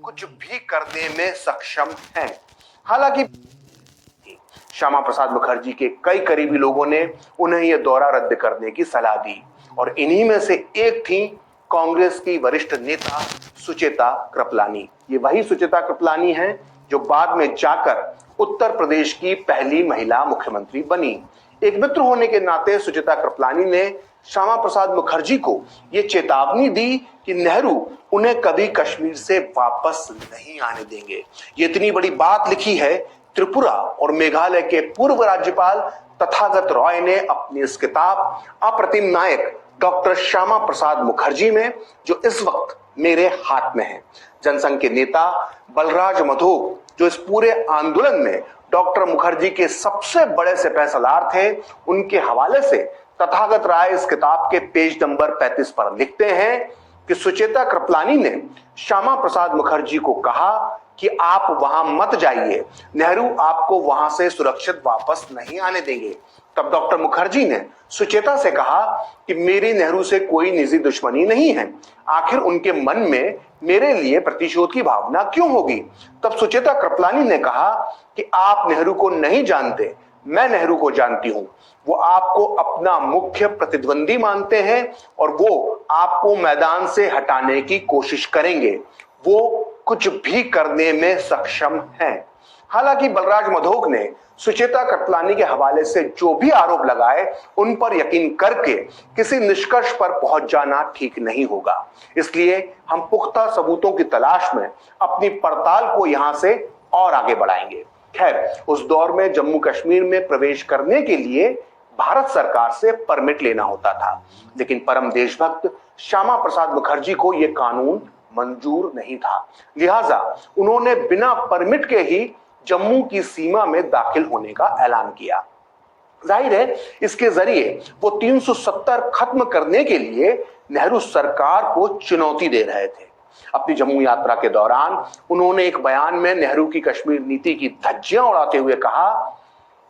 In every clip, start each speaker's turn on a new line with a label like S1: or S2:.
S1: कुछ भी करने में सक्षम हैं। हालांकि श्यामा प्रसाद मुखर्जी के कई करीबी लोगों ने उन्हें यह दौरा रद्द करने की सलाह दी और इन्हीं में से एक थी कांग्रेस की वरिष्ठ नेता सुचेता कृपलानी। ये वही सुचेता कृपलानी हैं जो बाद में जाकर उत्तर प्रदेश की पहली महिला मुख्यमंत्री बनी। एक मित्र होने के नाते सुचेता कृपलानी ने श्यामा प्रसाद मुखर्जी को यह चेतावनी दी कि नेहरू उन्हें कभी कश्मीर से वापस नहीं आने देंगे। ये इतनी बड़ी बात लिखी है त्रिपुरा और मेघालय के पूर्व राज्यपाल तथागत रॉय ने अपनी इस किताब अप्रतिम नायक डॉक्टर श्यामा प्रसाद मुखर्जी में, जो इस वक्त मेरे हाथ में है। जनसंघ के नेता बलराज मधोक, जो इस पूरे आंदोलन में डॉक्टर मुखर्जी के सबसे बड़े सिपहसालार थे, उनके हवाले से तथागत राय इस किताब के पेज नंबर 35 पर लिखते हैं कि सुचेता कृपलानी ने श्यामा प्रसाद मुखर्जी को कहा कि आप वहां मत जाइए, नेहरू आपको वहां से सुरक्षित वापस नहीं आने देंगे। तब डॉक्टर मुखर्जी ने सुचेता से कहा कि मेरी नेहरू से कोई निजी दुश्मनी नहीं है, आखिर उनके मन में मेरे लिए प्रतिशोध की भावना क्यों होगी। तब सुचेता कृपलानी ने कहा कि आप नेहरू को नहीं जानते, मैं नेहरू को जानती हूं। वो आपको अपना मुख्य प्रतिद्वंदी मानते हैं और वो आपको मैदान से हटाने की कोशिश करेंगे। वो कुछ भी करने में सक्षम हैं। हालांकि बलराज मधोक ने सुचेता कृपलानी के हवाले से जो भी आरोप लगाए, उन पर यकीन करके किसी निष्कर्ष पर पहुंच जाना ठीक नहीं होगा। इसलिए हम पुख्ता सबूतों की तलाश में अपनी पड़ताल को यहां से और आगे बढ़ाएंगे। खैर, उस दौर में जम्मू कश्मीर में प्रवेश करने के लिए भारत सरकार से परमिट लेना होता था, लेकिन परम देशभक्त श्यामा प्रसाद मुखर्जी को यह कानून मंजूर नहीं था। लिहाजा उन्होंने बिना परमिट के ही जम्मू की सीमा में दाखिल होने का ऐलान किया। जाहिर है, इसके जरिए वो 370 खत्म करने के लिए नेहरू सरकार को चुनौती दे रहे थे। अपनी जम्मू यात्रा के दौरान उन्होंने एक बयान में नेहरू की कश्मीर नीति की धज्जियां उड़ाते हुए कहा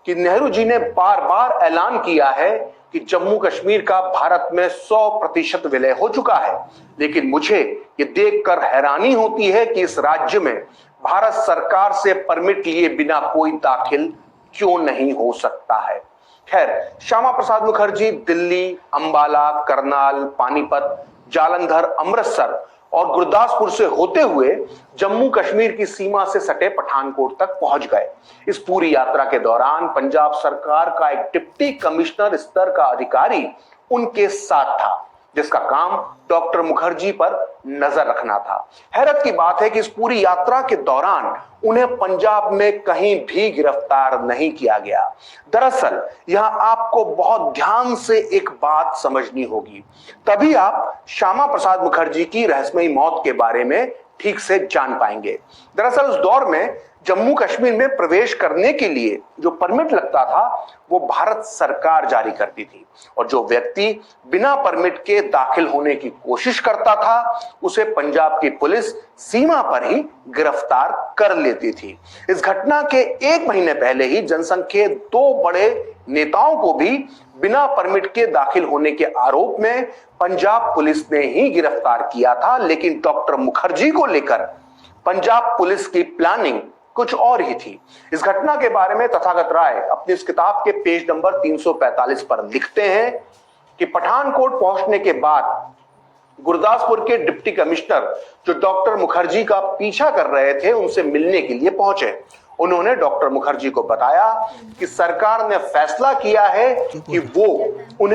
S1: कि नेहरू जी ने बार बार ऐलान किया है कि जम्मू कश्मीर का भारत में 100% विलय हो चुका है, लेकिन मुझे ये देखकर हैरानी होती है कि इस राज्य में भारत सरकार से परमिट लिए बिना कोई दाखिल क्यों नहीं हो सकता है। खैर, श्यामा प्रसाद मुखर्जी दिल्ली, अंबाला, करनाल, पानीपत, जालंधर, अमृतसर और गुरदासपुर से होते हुए जम्मू कश्मीर की सीमा से सटे पठानकोट तक पहुंच गए। इस पूरी यात्रा के दौरान पंजाब सरकार का एक डिप्टी कमिश्नर स्तर का अधिकारी उनके साथ था, जिसका काम डॉक्टर मुखर्जी पर नजर रखना था। हैरत की बात है कि इस पूरी यात्रा के दौरान उन्हें पंजाब में कहीं भी गिरफ्तार नहीं किया गया। दरअसल यहां आपको बहुत ध्यान से एक बात समझनी होगी, तभी आप श्यामा प्रसाद मुखर्जी की रहस्यमयी मौत के बारे में ठीक से जान पाएंगे। दरअसल उस दौर में जम्मू कश्मीर में प्रवेश करने के लिए जो परमिट लगता था, वो भारत सरकार जारी करती थी, और जो व्यक्ति बिना परमिट के दाखिल होने की कोशिश करता था, उसे पंजाब की पुलिस सीमा पर ही गिरफ्तार कर लेती थी। इस घटना के 1 महीने पहले ही जनसंघ के 2 बड़े नेताओं को भी बिना परमिट के दाखिल होने के आरोप में पंजाब पुलिस ने ही गिरफ्तार किया था, लेकिन डॉक्टर मुखर्जी को लेकर पंजाब पुलिस की प्लानिंग कुछ और ही थी। इस घटना के बारे में तथागत राय अपनी इस किताब के पेज नंबर 345 पर लिखते हैं कि पठानकोट पहुंचने के बाद गुरदासपुर के डिप्टी कमिश्नर, जो डॉक्टर मुखर्जी का पीछा कर रहे थे, उनसे मिलने के लिए पहुंचे। उन्होंने डॉक्टर मुखर्जी को बताया कि सरकार ने फैसला किया है कि वो उन्हें